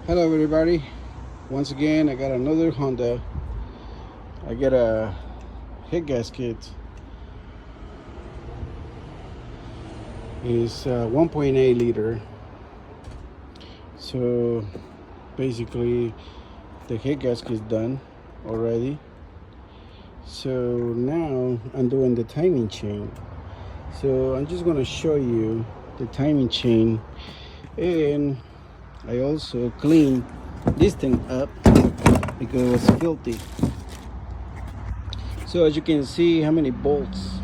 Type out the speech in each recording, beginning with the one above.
Hello everybody. Once again I got another Honda. I got a head gasket. It's 1.8 liter. So basically the head gasket is done already. So now I'm doing the timing chain. So I'm just gonna show you the timing chain, and I also clean this thing up because it was filthy. So as you can see, how many bolts,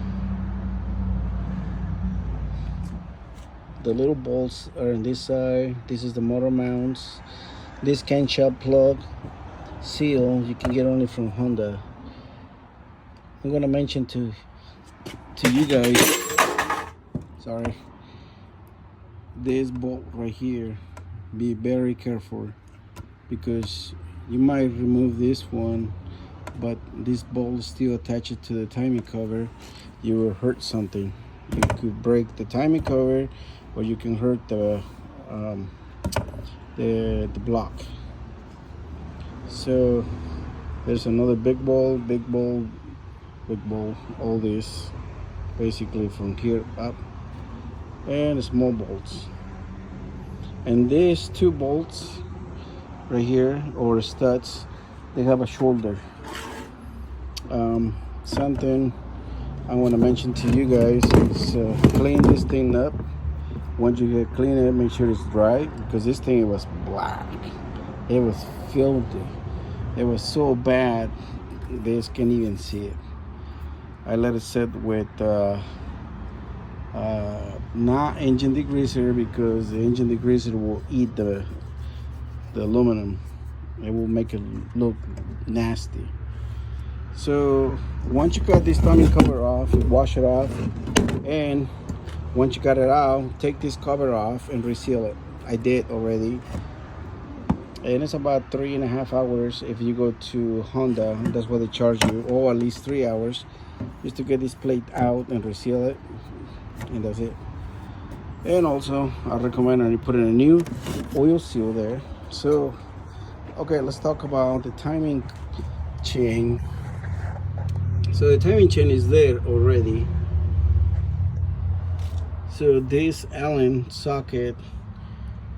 the little bolts are on this side. This is the motor mounts. This camshaft plug seal you can get only from Honda. I'm gonna mention to you guys, sorry, this bolt right here, be very careful because you might remove this one, but this bolt is still attached to the timing cover. You will hurt something. You could break the timing cover, or you can hurt the block. So there's another big ball, all this basically from here up, and small bolts. And these two bolts right here, or studs, they have a shoulder. Something I want to mention to you guys is clean this thing up. Once you get clean it, make sure it's dry, because this thing was black. It was filthy. It was so bad this can't even see it. I let it sit with not engine degreaser, because the engine degreaser will eat the aluminum. It will make it look nasty. So once you got this timing cover off, wash it off, and once you got it out, take this cover off and reseal it. I did already, and it's about 3.5 hours if you go to Honda. That's what they charge you, or at least 3 hours, just to get this plate out and reseal it, and that's it. And also I recommend you put in a new oil seal there. So okay, let's talk about the timing chain. So the timing chain is there already. So this Allen socket,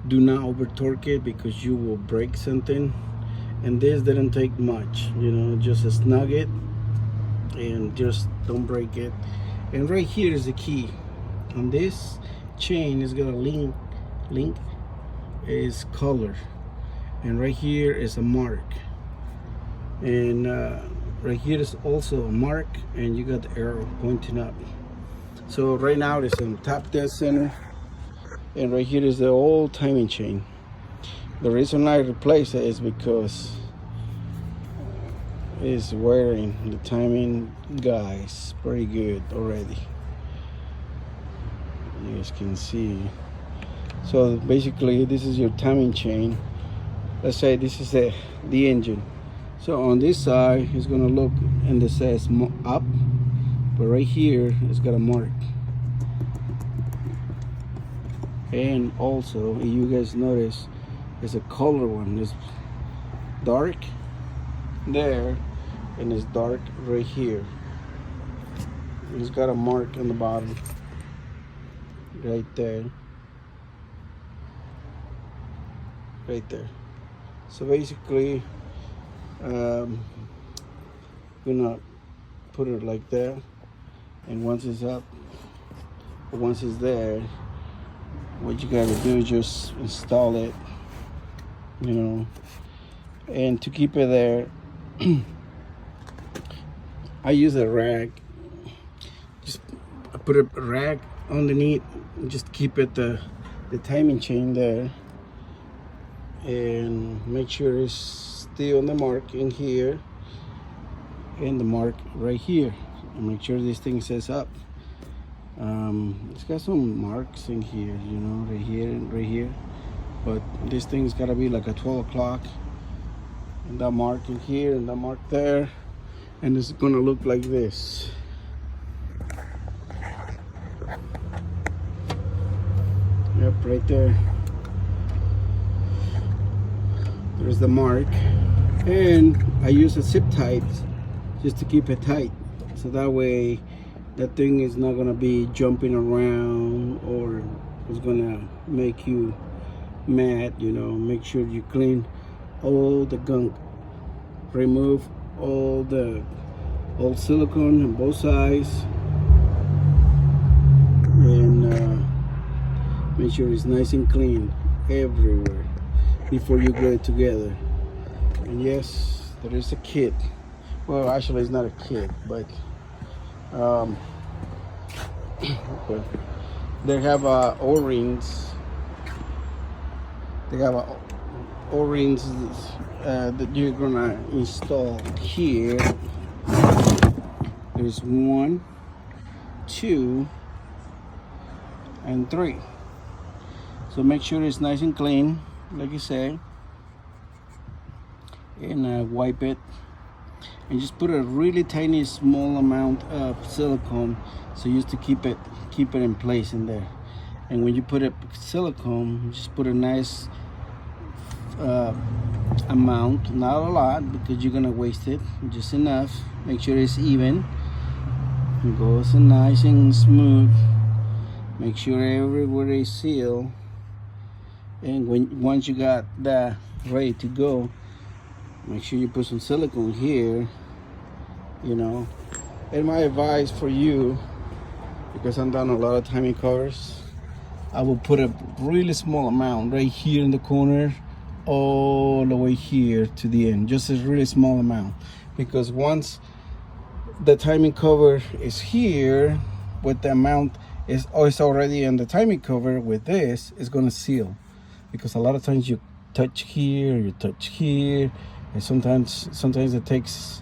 do not over torque it because you will break something. And this didn't take much, just snug it and just don't break it. And right here is the key. On this chain is got a link is color, and right here is a mark, and right here is also a mark, and you got the arrow pointing up. So right now it's on top dead center, and right here is the old timing chain. The reason I replaced it is because it's wearing the timing guys pretty good already. You guys can see. So basically this is your timing chain. Let's say this is the engine. So on this side it's gonna look, and it says up, but right here it's got a mark. And also, if you guys notice, there's a color one. It's dark there, and it's dark right here. It's got a mark on the bottom right there, right there. So basically gonna put it like that, and once it's up, once it's there, what you gotta do is just install it, and to keep it there I use a rag. Just I put a rag underneath and just keep it the timing chain there, and make sure it's still on the mark in here and the mark right here, and make sure this thing says up. It's got some marks in here, right here and right here, but this thing's gotta be like a 12 o'clock, and that mark in here and that mark there, and it's gonna look like this. Yep, right there. There's the mark. And I use a zip tie just to keep it tight, so that way that thing is not gonna be jumping around or it's gonna make you mad. You know, make sure you clean all the gunk, remove all the old silicone on both sides, and make sure it's nice and clean everywhere before you glue it together. And yes, there is a kit. Well, actually it's not a kit, but they have O-rings. They have O-rings that you're gonna install here. There's 1, 2, and 3. So make sure it's nice and clean, like you say, and wipe it, and just put a really tiny small amount of silicone, so just to keep it in place in there. And when you put it silicone, just put a nice amount, not a lot because you're gonna waste it, just enough. Make sure it's even and goes nice and smooth. Make sure everywhere is sealed. And once you got that ready to go, make sure you put some silicone here, you know. And my advice for you, because I'm done a lot of timing covers, I will put a really small amount right here in the corner, all the way here to the end, just a really small amount, because once the timing cover is here with the amount is already in the timing cover, with this it's going to seal, because a lot of times you touch here, and sometimes it takes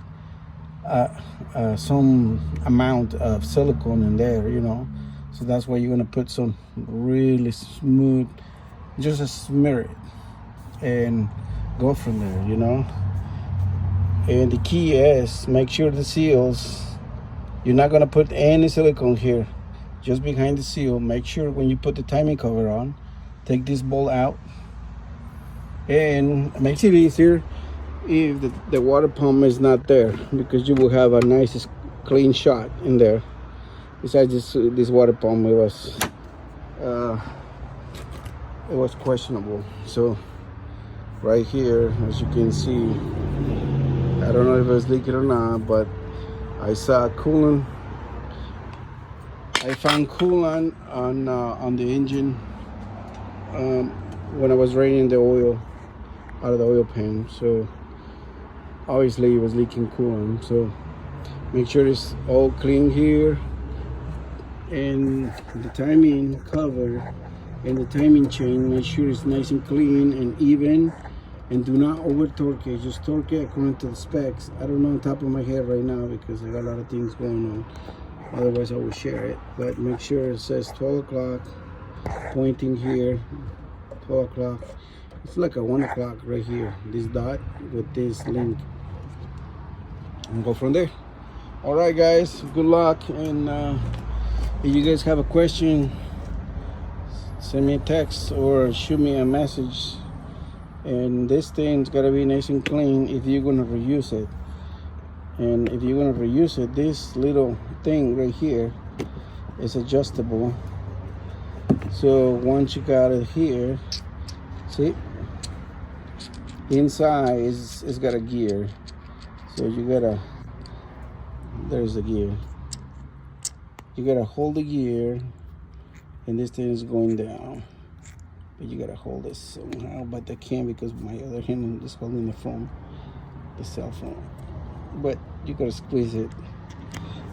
some amount of silicone in there, you know. So that's why you're gonna put some really smooth, just a smear it and go from there, you know. And the key is make sure the seals, you're not gonna put any silicone here, just behind the seal. Make sure when you put the timing cover on, take this bolt out, and it makes it easier if the water pump is not there, because you will have a nice clean shot in there. Besides this water pump, it was questionable. So right here, as you can see, I don't know if it's leaking or not, but I saw coolant. I found coolant on the engine when I was draining the oil out of the oil pan. So obviously it was leaking coolant. So make sure it's all clean here, and the timing cover and the timing chain, make sure it's nice and clean and even, and do not over torque it. Just torque it according to the specs. I don't know on top of my head right now because I got a lot of things going on, otherwise I will share it. But make sure it says 12 o'clock pointing here, 12 o'clock. It's like a 1 o'clock right here, this dot with this link, and go from there. All right guys, good luck. And if you guys have a question, send me a text or shoot me a message. And this thing's gotta be nice and clean if you're gonna reuse it. And if you're gonna reuse it, this little thing right here is adjustable. So once you got it here, see, inside it's got a gear. So you gotta, there's the gear. You gotta hold the gear, and this thing is going down, but you gotta hold it somehow. But I can't because my other hand is holding the phone, the cell phone. But you gotta squeeze it.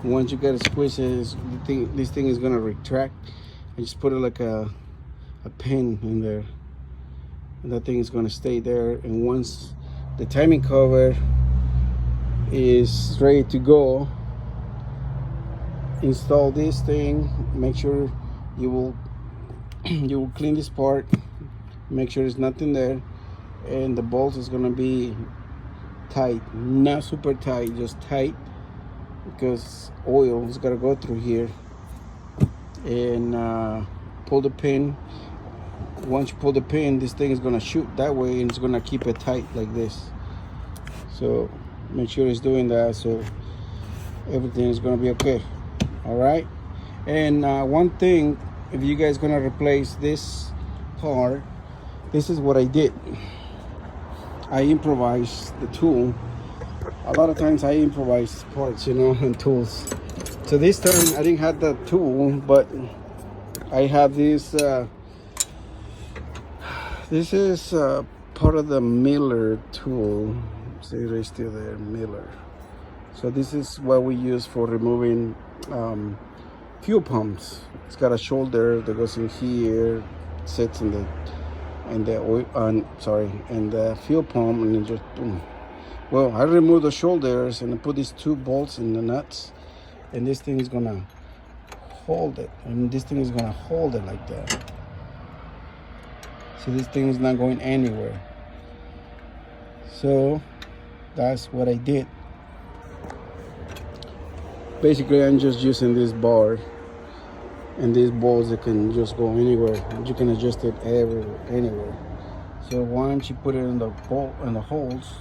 Once you gotta squeeze it, this thing is gonna retract, and just put it like a pin in there, and that thing is gonna stay there. And once the timing cover is ready to go, install this thing. Make sure you will clean this part, make sure there's nothing there, and the bolt is gonna be tight, not super tight, just tight, because oil is gonna go through here. And pull the pin once you pull the pin, this thing is gonna shoot that way, and it's gonna keep it tight like this. So make sure it's doing that, so everything is gonna be okay. All right. And one thing, if you guys gonna replace this part, this is what I did. I improvised the tool. A lot of times I improvise parts, you know, and tools. So this time I didn't have the tool, but I have this. This is part of the Miller tool. See, right still there, Miller. So this is what we use for removing fuel pumps. It's got a shoulder that goes in here, sits in the oil, and the fuel pump, and then just boom. Well, I removed the shoulders and I put these 2 bolts in the nuts, and this thing is gonna hold it, and this thing is gonna hold it like that. So this thing is not going anywhere. So that's what I did. Basically, I'm just using this bar and these bolts that can just go anywhere. You can adjust it anywhere. So once you put it in the bolt and the holes,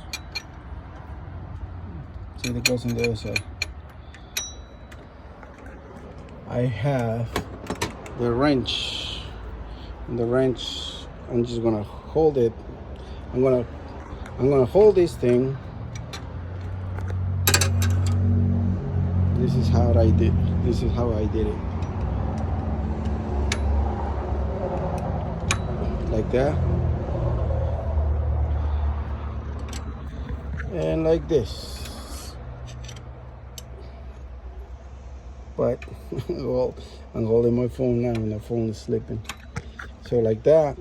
see, it goes on the other side. I have the wrench, and the wrench, I'm just gonna hold it. I'm gonna hold this thing. This is how I did. This is how I did it. Like that. And like this. But well, I'm holding my phone now and the phone is slipping. So like that.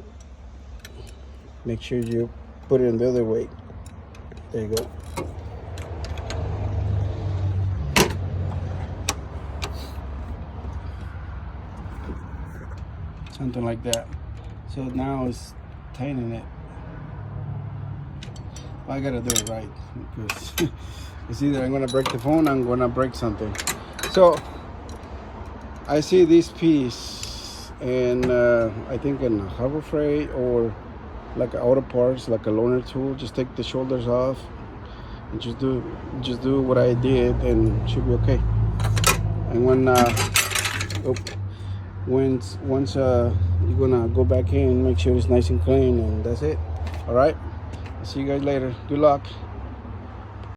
Make sure you put it in the other way. There you go. Something like that. So now it's tightening it. Well, I gotta do it right, because it's either I'm gonna break the phone or I'm gonna break something. So I see this piece, and I think in Harbor Freight or like auto parts, like a loaner tool, just take the shoulders off and just do what I did, and it should be okay. And once you're gonna go back in, make sure it's nice and clean, and that's it. All right, I'll see you guys later. Good luck.